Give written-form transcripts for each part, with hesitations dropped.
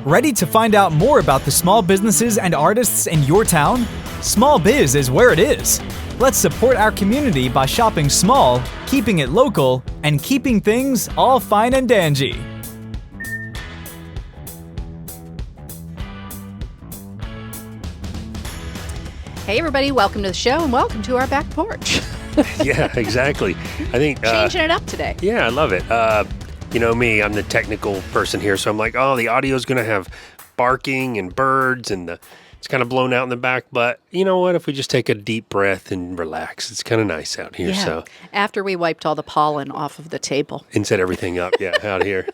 Ready to find out more about the small businesses and artists in your town? Small Biz is where it is. Let's support our community by shopping small, keeping it local, and keeping things all fine and dangy. Hey everybody, welcome to the show and welcome to our back porch. Yeah, exactly. I think changing it up today. Yeah, I love it. You know me, I'm the technical person here, so I'm like, oh, the audio's going to have barking and birds and it's kind of blown out in the back. But you know what? If we just take a deep breath and relax, it's kind of nice out here. Yeah. So after we wiped all the pollen off of the table and set everything up, out here.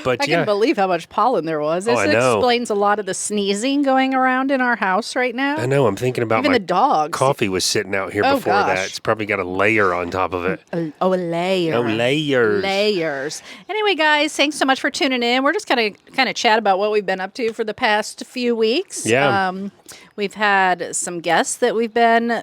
But I can't believe how much pollen there was. This I know. explains a lot of the sneezing going around in our house right now. I know. I'm thinking about even my the dogs. Coffee was sitting out here before that. It's probably got a layer on top of it. A layer. Oh, layers. Layers. Anyway, guys, thanks so much for tuning in. We're just kind of chat about what we've been up to for the past few weeks. Yeah. We've had some guests that we've been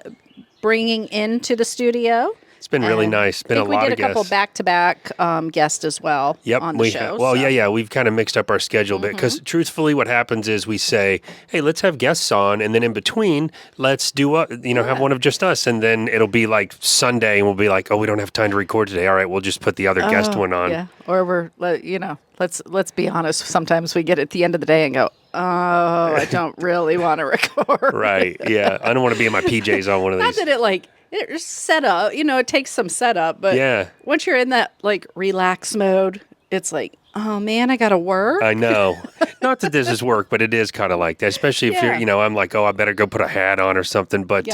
bringing into the studio. It's been really nice. Been a lot of guests. We did a couple back-to-back guests as well on the show. Yeah. We've kind of mixed up our schedule a bit because truthfully what happens is we say, hey, let's have guests on, and then in between, let's do have one of just us, and then it'll be like Sunday, and we'll be like, oh, we don't have time to record today. All right, we'll just put the other guest one on. Yeah, or let's be honest. Sometimes we get at the end of the day and go, oh, I don't really want to record. Right, yeah. I don't want to be in my PJs on one of these. Not that it's set up, it takes some setup, but once you're in that relax mode, it's like, oh man, I got to work. I know. Not that this is work, but it is kind of like that, especially if you're, I'm like, oh, I better go put a hat on or something. But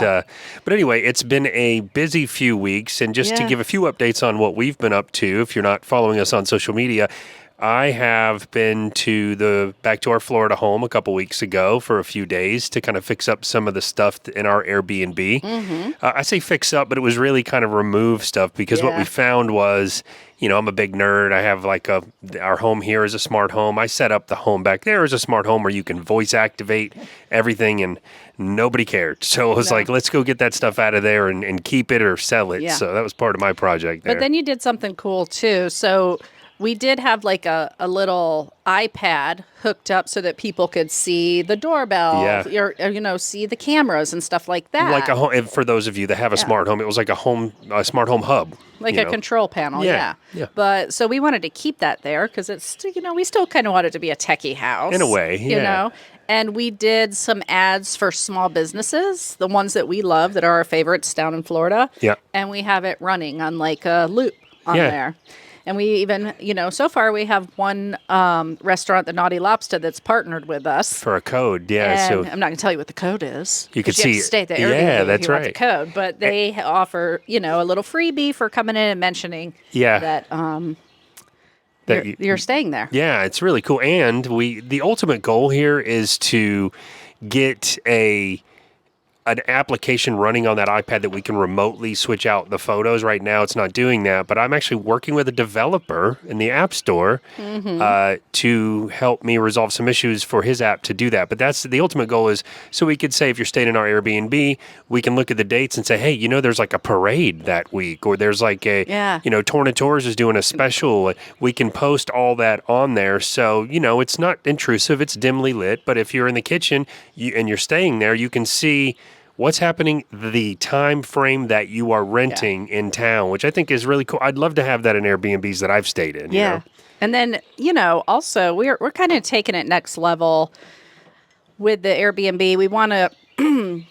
anyway, it's been a busy few weeks, and just to give a few updates on what we've been up to, if you're not following us on social media, I have been back to our Florida home a couple weeks ago for a few days to kind of fix up some of the stuff in our Airbnb. Mm-hmm. I say fix up, but it was really kind of remove stuff because what we found was, I'm a big nerd. I have our home here is a smart home. I set up the home back there as a smart home where you can voice activate everything, and nobody cared. So I was like, let's go get that stuff out of there and keep it or sell it. Yeah. So that was part of my project there. But then you did something cool too. So we did have a little iPad hooked up so that people could see the doorbell, or see the cameras and stuff like that. Like a home, for those of you that have a smart home, it was like a smart home hub. Like a control panel, yeah. But so we wanted to keep that there because it's, we still kind of want it to be a techie house. In a way, you know. And we did some ads for small businesses, the ones that we love that are our favorites down in Florida. Yeah. And we have it running on like a loop on there. And we even, so far we have one restaurant, the Naughty Lobster, that's partnered with us. For a code, yeah. And so I'm not going to tell you what the code is. You can see. You have to stay at the Airbnb that's if you right. want the code. But they offer, a little freebie for coming in and mentioning that you're staying there. Yeah, it's really cool. And the ultimate goal here is to get an application running on that iPad that we can remotely switch out the photos. Right now, it's not doing that, but I'm actually working with a developer in the App Store to help me resolve some issues for his app to do that. But that's the ultimate goal is so we could say if you're staying in our Airbnb, we can look at the dates and say, hey, there's like a parade that week, or there's like Tornatore's is doing a special. We can post all that on there. So, it's not intrusive. It's dimly lit. But if you're in the kitchen and you're staying there, you can see what's happening, the time frame that you are renting in town, which I think is really cool. I'd love to have that in Airbnbs that I've stayed in. Yeah. And then, also we're kind of taking it next level with the Airbnb. We want to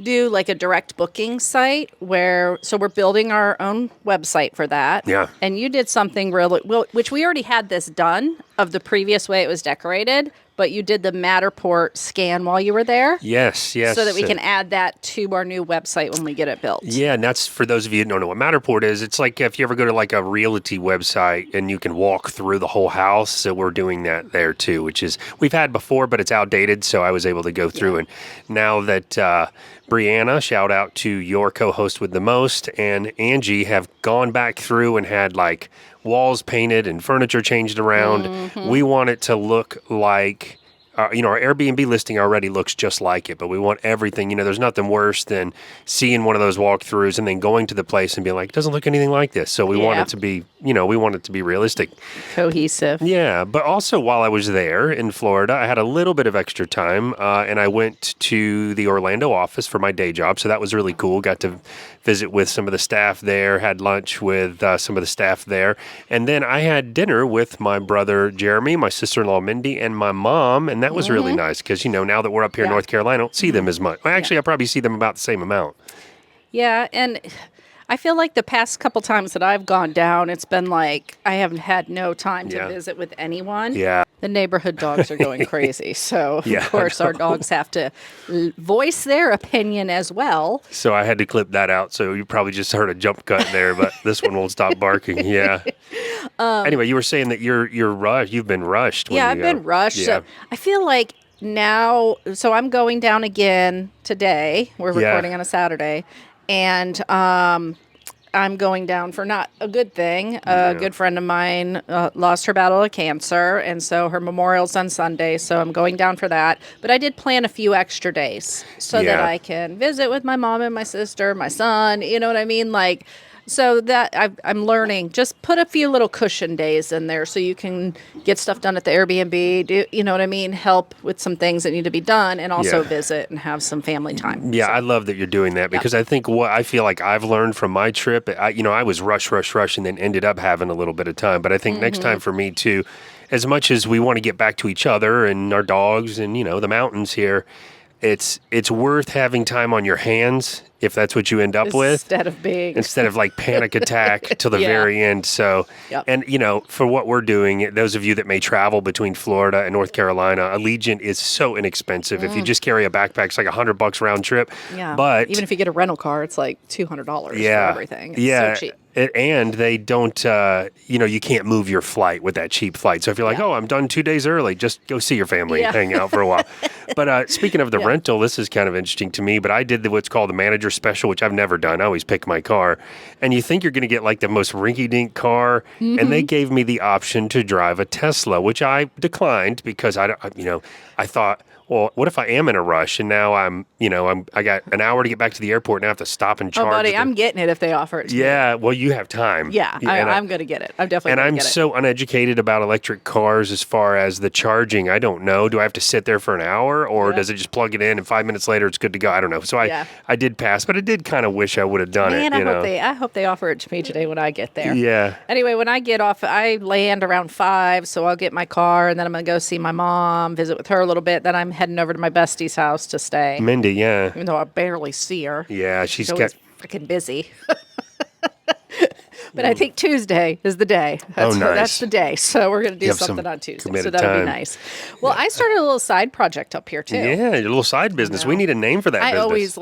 do like a direct booking site so we're building our own website for that. Yeah. And you did something which we already had this done of the previous way it was decorated, but you did the Matterport scan while you were there. Yes. So that we can add that to our new website when we get it built. Yeah, and that's for those of you who don't know what Matterport is. It's like if you ever go to like a realty website and you can walk through the whole house. So we're doing that there too, which is we've had before, but it's outdated. So I was able to go through and now that Brianna, shout out to your co-host with the most, and Angie have gone back through and had like walls painted and furniture changed around. Mm-hmm. We want it to look like our Airbnb listing already looks just like it, but we want everything. There's nothing worse than seeing one of those walkthroughs and then going to the place and being like, it doesn't look anything like this. So we want it to be, we want it to be realistic. Cohesive. Yeah, but also while I was there in Florida, I had a little bit of extra time, and I went to the Orlando office for my day job. So that was really cool. Got to visit with some of the staff there, had lunch with some of the staff there. And then I had dinner with my brother Jeremy, my sister-in-law Mindy, and my mom. And that was really nice because, now that we're up here in North Carolina, I don't see them as much. Well, actually, I probably see them about the same amount. Yeah, and I feel like the past couple times that I've gone down, it's been like I haven't had no time to visit with anyone. Yeah. The neighborhood dogs are going crazy. So, of Yeah, course, our dogs have to voice their opinion as well. So I had to clip that out. So you probably just heard a jump cut there, but this one won't stop barking. Yeah. Anyway, you were saying that you're rushed. You've been rushed. Yeah, I've been rushed. Yeah. So I feel like now, so I'm going down again today. We're recording on a Saturday. And I'm going down for not a good thing. A good friend of mine lost her battle of cancer, and so her memorial's on Sunday, so I'm going down for that. But I did plan a few extra days so that I can visit with my mom and my sister, my son, you know what I mean? Like, so that I'm learning. Just put a few little cushion days in there so you can get stuff done at the Airbnb, do, you know what I mean? Help with some things that need to be done, and also visit and have some family time. Yeah, so I love that you're doing that because I think what I feel like I've learned from my trip, I was rush, and then ended up having a little bit of time. But I think next time for me too, as much as we want to get back to each other and our dogs and, the mountains here, it's worth having time on your hands if that's what you end up with. Instead of like panic attack till the very end. So, and for what we're doing, those of you that may travel between Florida and North Carolina, Allegiant is so inexpensive. If you just carry a backpack, it's like $100 round trip. Yeah. But even if you get a rental car, it's like $200 for everything. It's so cheap. And they don't, you can't move your flight with that cheap flight. So if you're like, oh, I'm done 2 days early, just go see your family and hang out for a while. But speaking of the rental, this is kind of interesting to me, but I did what's called the manager special, which I've never done. I always pick my car. And you think you're going to get like the most rinky-dink car. And they gave me the option to drive a Tesla, which I declined because I thought, well, what if I am in a rush and now I got an hour to get back to the airport and I have to stop and charge. Oh, buddy, I'm getting it if they offer it to me. Yeah, well, you have time. Yeah, I'm going to get it. I'm definitely going to get it. And I'm so uneducated about electric cars as far as the charging. I don't know. Do I have to sit there for an hour or does it just plug it in and 5 minutes later it's good to go? I don't know. So I did pass, but I did kind of wish I would have done it. I hope they offer it to me today when I get there. Yeah. Anyway, when I get off, I land around 5, so I'll get my car and then I'm going to go see my mom, visit with her a little bit. Then I'm heading over to my bestie's house to stay. Mindy, yeah. Even though I barely see her. Yeah, she's freaking busy. But I think Tuesday is the day. Nice. That's the day. So we're going to do something on Tuesday. So that'll be nice. Well, I started a little side project up here too. Yeah, your little side business. We need a name for that business. I always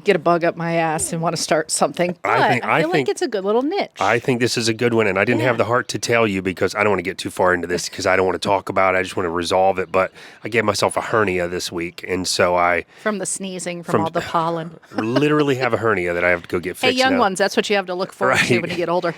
get a bug up my ass and want to start something. But I feel like it's a good little niche. I think this is a good one, and I didn't have the heart to tell you because I don't want to get too far into this because I don't want to talk about it. I just want to resolve it. But I gave myself a hernia this week, and so from the sneezing, from all the pollen. Literally have a hernia that I have to go get fixed. Hey, young ones, that's what you have to look forward to when you get older.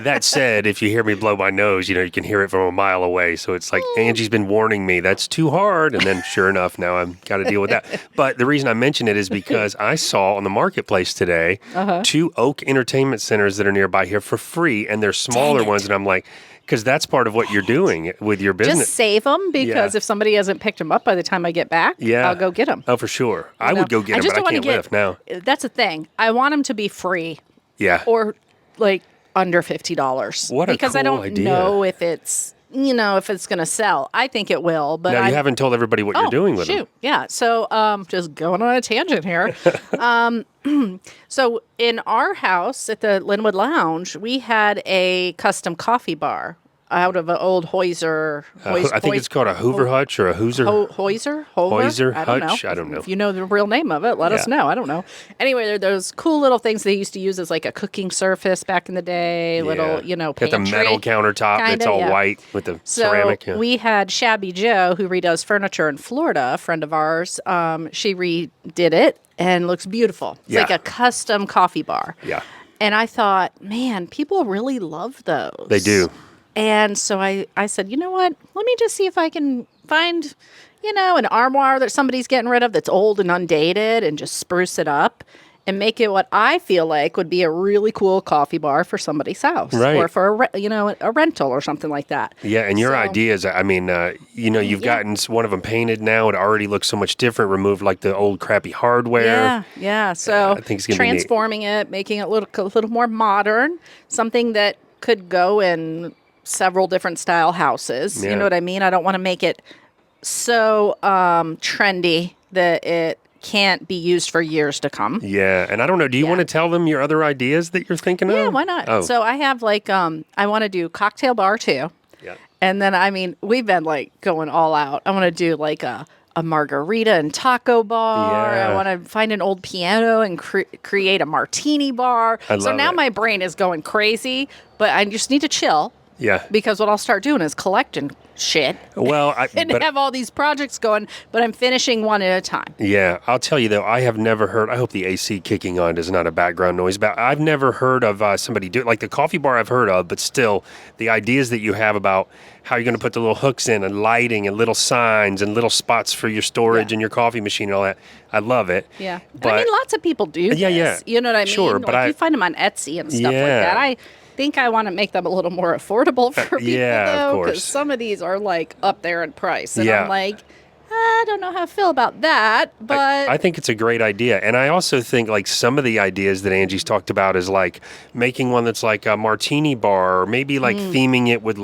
That said, if you hear me blow my nose, you can hear it from a mile away. So it's like Angie's been warning me that's too hard, and then sure enough, now I've got to deal with that. But the reason I mention it is because I saw on the marketplace today 2 Oak Entertainment Centers that are nearby here for free, and they're smaller ones. And I'm like, because that's part of what you're doing with your business. Just save them because if somebody hasn't picked them up by the time I get back, I'll go get them. Oh, for sure. I would go get them, but I can't lift now. That's the thing. I want them to be free. Yeah. Or like under $50. What a because cool I don't idea. know if it's if it's going to sell. I think it will, but you haven't told everybody what you're doing with them. Yeah. So, just going on a tangent here. So in our house at the Linwood Lounge, we had a custom coffee bar out of an old Hoyser. I think it's called a Hoover Hutch or a Hoyser. Hoyser Hutch. I don't know. If you know the real name of it, let us know. I don't know. Anyway, there are those cool little things they used to use as like a cooking surface back in the day. Little, pantry. Got the metal countertop that's all white with the ceramic. So we had Shabby Joe, who redoes furniture in Florida, a friend of ours. She redid it and looks beautiful. It's like a custom coffee bar. Yeah. And I thought, man, people really love those. They do. And so I said, you know what? Let me just see if I can find, an armoire that somebody's getting rid of that's old and undated and just spruce it up and make it what I feel like would be a really cool coffee bar for somebody's house or for a rental or something like that. Yeah, and your ideas, I mean, you've gotten one of them painted now. It already looks so much different, removed like the old crappy hardware. Yeah. So I think it's gonna transforming it, making it a little more modern, something that could go in several different style houses. Yeah. You know what I mean? I don't want to make it so trendy that it can't be used for years to come. Yeah, and I don't know, do you want to tell them your other ideas that you're thinking of? Yeah, why not? Oh. So I have I want to do cocktail bar too. Yeah. And then, we've been going all out. I want to do a margarita and taco bar. Yeah. I want to find an old piano and create a martini bar. So now my brain is going crazy, but I just need to chill. Yeah. Because what I'll start doing is collecting shit. Well, have all these projects going, but I'm finishing one at a time. Yeah, I'll tell you though, I have never heard. I hope the AC kicking on is not a background noise. But I've never heard of somebody do it like the coffee bar. I've heard of, but still, the ideas that you have about how you're going to put the little hooks in and lighting and little signs and little spots for your storage and your coffee machine and all that. I love it. Yeah, but lots of people do. Yeah. You know what I mean? Sure, but you find them on Etsy and stuff like that. I think I want to make them a little more affordable for people, though, because some of these are up there in price, and I'm like, I don't know how I feel about that, but I think it's a great idea, and I also think some of the ideas that Angie's talked about is making one that's like a martini bar, or maybe theming it with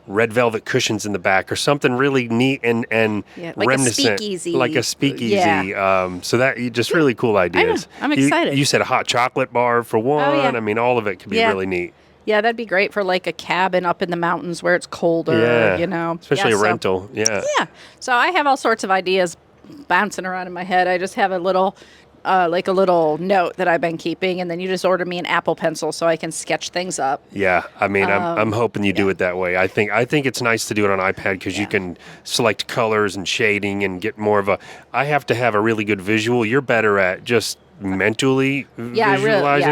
red velvet cushions in the back or something really neat and reminiscent, like a speakeasy. Yeah. So that just really cool ideas. I'm excited. You said a hot chocolate bar for one. Oh, yeah. I mean, all of it could be really neat. Yeah, that'd be great for a cabin up in the mountains where it's colder, Especially a rental. Yeah. Yeah. So I have all sorts of ideas bouncing around in my head. I just have a little a little note that I've been keeping, and then you just order me an Apple Pencil so I can sketch things up. Yeah, I mean, I'm hoping you do it that way. I think it's nice to do it on iPad because you can select colors and shading and get more of a. I have to have a really good visual. You're better at just mentally visualizing.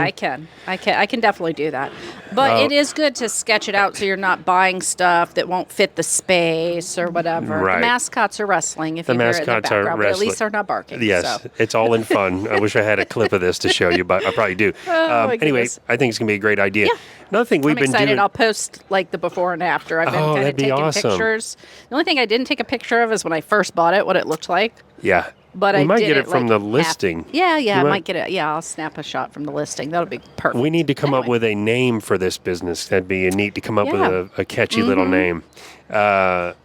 I can definitely do that. But it is good to sketch it out so you're not buying stuff that won't fit the space or whatever. Right. The mascots are wrestling if the you hear it in the mascots are background, but at wrestling. least they're not barking. Yes, so. It's all in fun. I wish I had a clip of this to show you, but I probably do. My Anyway, goodness. I think it's going to be a great idea. Yeah. Another thing we've I'm been excited. doing. I'll post the before and after. I've been kind that'd of be taking awesome. pictures. The only thing I didn't take a picture of is when I first bought it, what it looked like. Yeah. But we I might did get it from the listing. I might get it. Yeah, I'll snap a shot from the listing. That'll be perfect. We need to come up with a name for this business. That'd be neat to come up with a catchy little name. But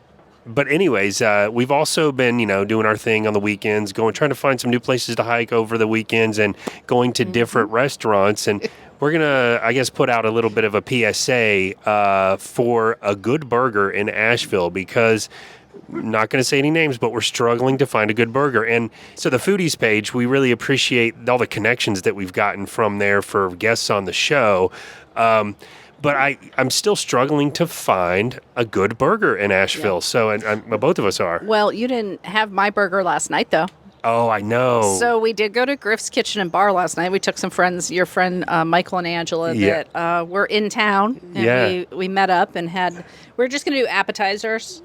anyways, we've also been, doing our thing on the weekends, trying to find some new places to hike over the weekends and going to different restaurants. And we're going to, I guess, put out a little bit of a PSA for a good burger in Asheville because not going to say any names, but we're struggling to find a good burger. And so the foodies page, we really appreciate all the connections that we've gotten from there for guests on the show. But I'm still struggling to find a good burger in Asheville. Yeah. So and both of us are. Well, you didn't have my burger last night, though. Oh, I know. So we did go to Griff's Kitchen and Bar last night. We took some friends, your friend Michael and Angela, that were in town. And we met up and we were just going to do appetizers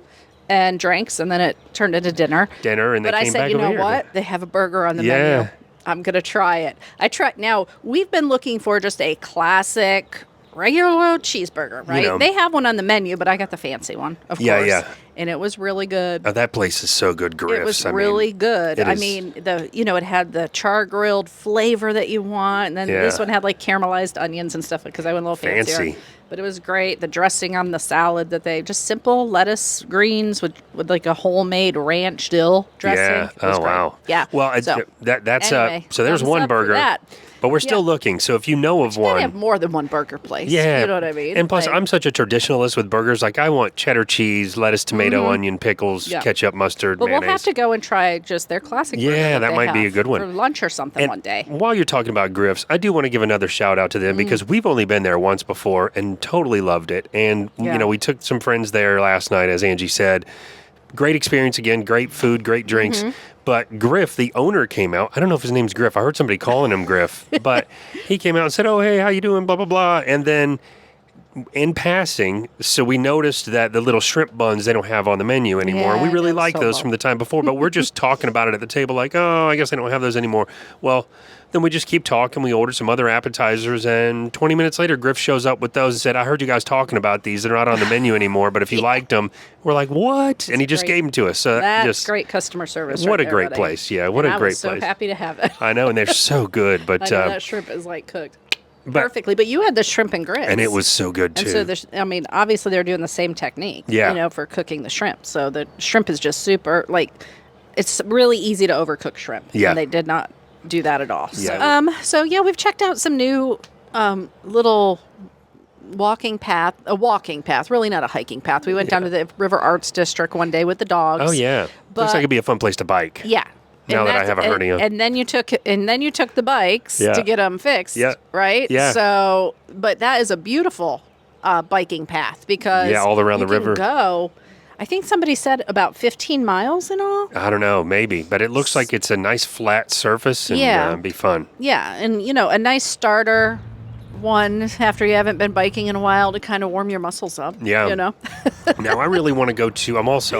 and drinks, and then it turned into dinner. And but they I came said, back you know over what? Here. They have a burger on the menu. I'm going to try it. Now, we've been looking for just a classic regular old cheeseburger, right? They have one on the menu, but I got the fancy one, of course. Yeah. And it was really good. Oh, that place is so good, Griff's. It was really good. I mean, it had the char grilled flavor that you want, and then this one had caramelized onions and stuff because I went a little fancier. But it was great. The dressing on the salad just simple lettuce, greens with a homemade ranch dill dressing. Yeah. Oh, wow. Yeah. Well, anyway, so there's one burger. But we're still looking. So if you know of one. You have more than one burger place. Yeah. You know what I mean? And plus, I'm such a traditionalist with burgers. I want cheddar cheese, lettuce, tomato, onion, pickles, ketchup, mustard, mayonnaise. But we'll have to go and try just their classic burger. Yeah, that might be a good one. For lunch or something one day. While you're talking about Griff's, I do want to give another shout out to them because we've only been there once before and totally loved it. And, we took some friends there last night, as Angie said. Great experience again, great food, great drinks. But Griff, the owner, came out. I don't know if his name's Griff. I heard somebody calling him Griff. But he came out and said, oh, hey, how you doing, blah, blah, blah. And then in passing, so we noticed that the little shrimp buns they don't have on the menu anymore. Yeah, We really I know, like so those low. from the time before, but we're just talking about it at the table like, oh, I guess they don't have those anymore. Well, then we just keep talking. We order some other appetizers, and 20 minutes later, Griff shows up with those and said, I heard you guys talking about these. They're not on the menu anymore, but if you liked them, we're like, what? And he just great. gave them to us. So That's just great customer service. what right a great there, place. Yeah, what and a I great was so place. happy to have it. I know, and they're so good. But I know that shrimp is like cooked but- perfectly. But you had the shrimp and grits. and it was so good, too. And so, I mean, obviously they're doing the same technique, Yeah. for cooking the shrimp. So the shrimp is just super, it's really easy to overcook shrimp. Yeah. And they did not do that at all. Yeah. So we've checked out some new little walking path, really not a hiking path. We went down to the River Arts District one day with the dogs. Oh, yeah. But- Looks like it'd be a fun place to bike. Yeah. Now that I have a hernia. And then you took the bikes Yeah. to get them fixed, Yeah. right? Yeah. So, but that is a beautiful biking path because Yeah, all around you the river. can go. I think somebody said about 15 miles in all. I don't know, maybe. But it looks like it's a nice flat surface and Yeah. be fun. Yeah, and a nice starter one after you haven't been biking in a while to kind of warm your muscles up. Yeah. Now, I really want to go to,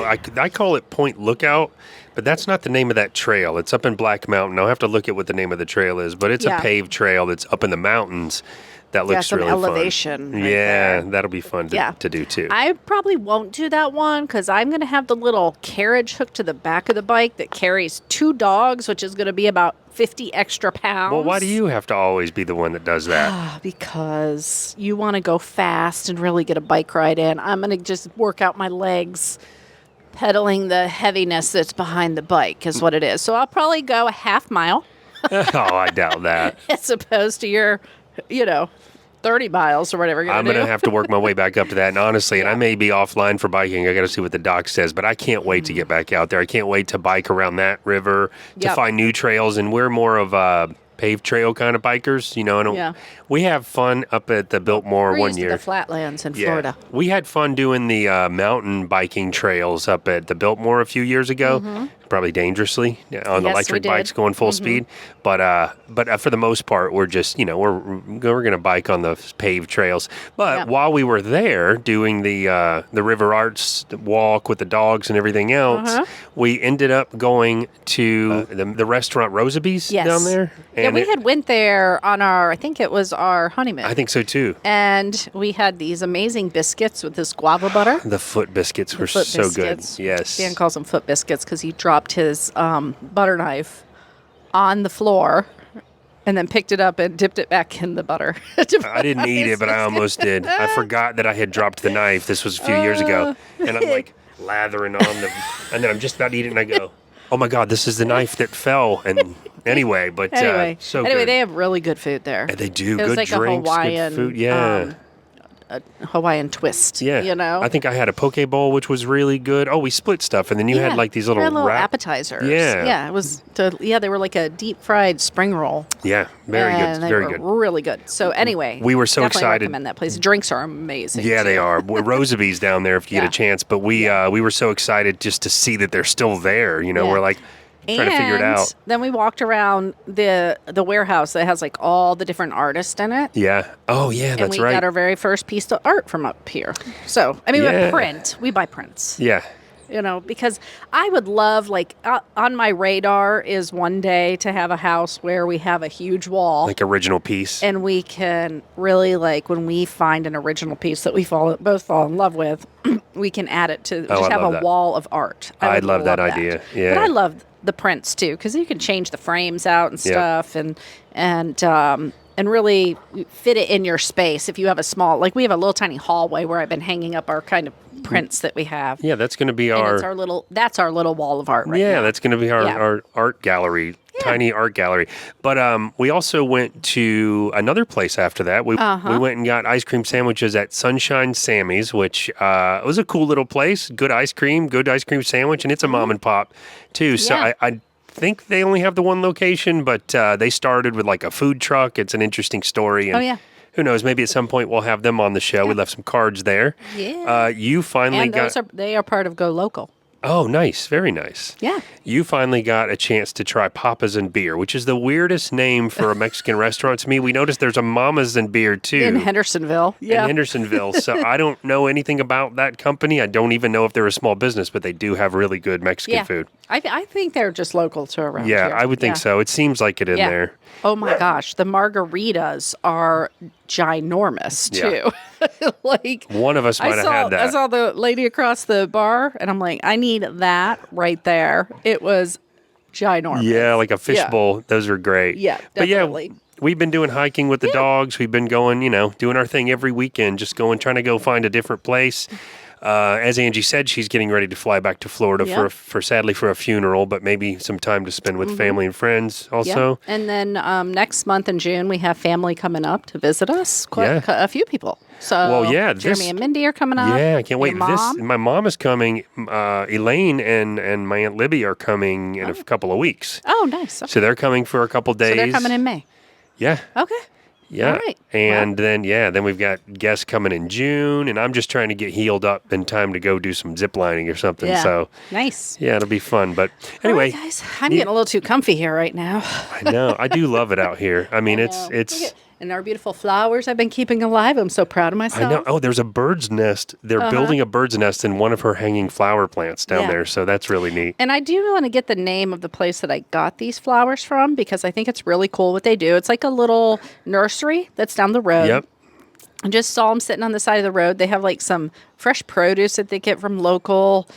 I call it Point Lookout, but that's not the name of that trail. It's up in Black Mountain. I'll have to look at what the name of the trail is, but it's Yeah. a paved trail that's up in the mountains. That looks some really elevation fun. right Yeah, there. that'll be fun to do too. I probably won't do that one because I'm going to have the little carriage hooked to the back of the bike that carries 2 dogs, which is going to be about 50 extra pounds. Well, why do you have to always be the one that does that? Because you want to go fast and really get a bike ride in. I'm going to just work out my legs pedaling the heaviness that's behind the bike is what it is. So I'll probably go a half mile Oh, I doubt that. as opposed to your, 30 miles or whatever you're I'm going to going do. to have to work my way back up to that. And honestly, and I may be offline for biking. I got to see what the doc says, but I can't wait to get back out there. I can't wait to bike around that river, to Yep. find new trails. And we're more of paved trail kind of bikers, And Yeah. we have fun up at the Biltmore We're one used to year. the flatlands in Florida. We had fun doing the mountain biking trails up at the Biltmore a few years ago. Probably dangerously on the Yes, electric we did. bikes going full speed. But for the most part, we're just, we're going to bike on the paved trails. But Yeah. while we were there doing the River Arts walk with the dogs and everything else, we ended up going to the restaurant Rosabee's Yes. down there. Yeah, we had went there on I think it was our honeymoon. I think so too. And we had these amazing biscuits with this guava butter. The foot biscuits were Foot so biscuits. good. Yes. Dan calls them foot biscuits because he dropped his butter knife on the floor and then picked it up and dipped it back in the butter. I didn't eat it, but I almost did. I forgot that I had dropped the knife. This was a few years ago. And I'm like lathering on and then I'm just about to eat it and I go, oh my God, this is the knife that fell. And anyway, but Anyway, so good. they have really good food there. And they do. It was Good like drinks, a Hawaiian, good food. Yeah. a Hawaiian twist. Yeah. I think I had a poke bowl, which was really good. Oh, we split stuff. And then you had like these little, appetizers. Yeah. Yeah, it was. They were like a deep fried spring roll. Yeah. Very and good. They Very were good. really good. So anyway, We were so definitely excited. recommend that place. Drinks are amazing. Yeah, they too. are. Rosabee's down there if you get Yeah. a chance. But we were so excited just to see that they're still there. Yeah. We're like trying to figure it out. Then we walked around the warehouse that has like all the different artists in it. Yeah. Oh, yeah, And that's we right. got our very first piece of art from up here. So, I mean, Yeah. we print. We buy prints. Yeah. Because I would love, on my radar is one day to have a house where we have a huge wall. Like original piece. And we can really, when we find an original piece that we both fall in love with, we can add it to Oh, just I have love a that. wall of art. I would love that idea. Yeah. But I love the prints too, because you can change the frames out and Yeah. stuff, and really fit it in your space. If you have a small, we have a little tiny hallway where I've been hanging up our kind of prints that we have. Yeah, that's going to be And our. that's our little wall of art right now. Yeah, that's going to be our, Yeah. our art gallery, tiny art gallery. But we also went to another place after that. We went and got ice cream sandwiches at Sunshine Sammy's, which was a cool little place. Good ice cream sandwich, and it's a mom and pop too. So Yeah. I think they only have the one location, but they started with a food truck. It's an interesting story. And Oh, yeah. who knows? Maybe at some point we'll have them on the show. We left some cards there. Yeah. You finally And got. they are part of Go Local. Oh, nice. Very nice. Yeah. You finally got a chance to try Papa's and Beer, which is the weirdest name for a Mexican restaurant to me. We noticed there's a Mama's and Beer, too. In Hendersonville. Yeah. In Hendersonville. So I don't know anything about that company. I don't even know if they're a small business, but they do have really good Mexican food. I think they're just local to around here. Yeah, I would think so. It seems like it in there. Oh my gosh, the margaritas are ginormous too. Like one of us might have had that. I saw the lady across the bar, and I'm like, I need that right there. It was ginormous. Yeah, like a fishbowl. Those are great. Yeah, definitely. But yeah, we've been doing hiking with the dogs. We've been going, doing our thing every weekend, just trying to go find a different place. As Angie said, she's getting ready to fly back to Florida for sadly for a funeral, but maybe some time to spend with family and friends also. Yeah. And then next month in June, we have family coming up to visit us. A few people. So Jeremy and Mindy are coming up. Yeah, I can't wait. Mom. My mom is coming. Elaine and my Aunt Libby are coming in a couple of weeks. Oh, nice. Okay. So they're coming for a couple days. So they're coming in May. Yeah. Okay. Yeah. All right. And then we've got guests coming in June, and I'm just trying to get healed up in time to go do some zip lining or something. Yeah. So nice. Yeah, it'll be fun. But anyway, all right, guys, I'm getting a little too comfy here right now. I know. I do love it out here. I mean, it's and our beautiful flowers I've been keeping alive. I'm so proud of myself. I know. Oh, there's a bird's nest. They're building a bird's nest in one of her hanging flower plants down there. So that's really neat. And I do want to get the name of the place that I got these flowers from because I think it's really cool what they do. It's like a little nursery that's down the road. Yep. I just saw them sitting on the side of the road. They have like some fresh produce that they get from local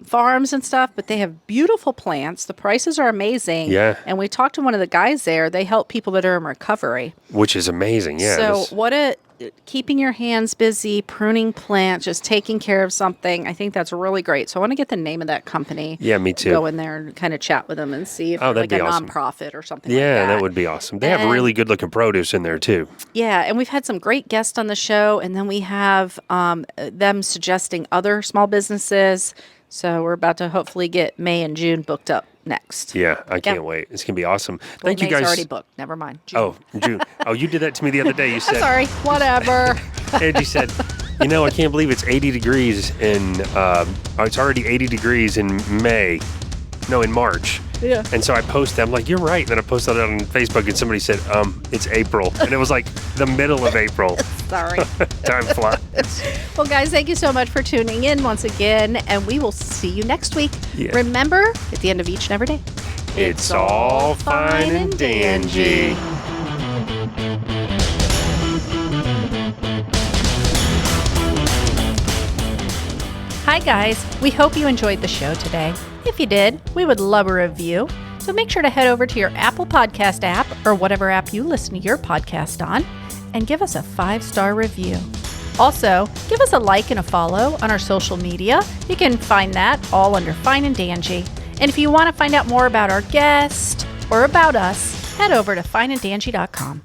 farms and stuff, but they have beautiful plants. The prices are amazing. Yeah. And we talked to one of the guys there. They help people that are in recovery. Which is amazing. Yeah. So keeping your hands busy, pruning plants, just taking care of something. I think that's really great. So I want to get the name of that company. Yeah, me too. Go in there and kind of chat with them and see if they're like a nonprofit or something like that. Yeah, that would be awesome. They have really good looking produce in there too. Yeah, and we've had some great guests on the show, and then we have them suggesting other small businesses. So we're about to hopefully get May and June booked up next. Yeah, I can't wait. It's going to be awesome. Thank you May's guys. Already booked. Never mind. June. Oh, June. Oh, you did that to me the other day. You said. I'm sorry. Whatever. Angie said, I can't believe it's 80 degrees it's already 80 degrees in March. Yeah. And so I posted, I'm like, you're right. And then I posted it on Facebook and somebody said, it's April. And it was like the middle of April. Sorry. Time flies. Well, guys, thank you so much for tuning in once again. And we will see you next week. Yeah. Remember, at the end of each and every day, it's all fine and dandy. Hi, guys. We hope you enjoyed the show today. If you did, we would love a review. So make sure to head over to your Apple Podcast app or whatever app you listen to your podcast on and give us a 5-star review. Also, give us a like and a follow on our social media. You can find that all under Fine and Danjee. And if you want to find out more about our guest or about us, head over to fineanddanjee.com.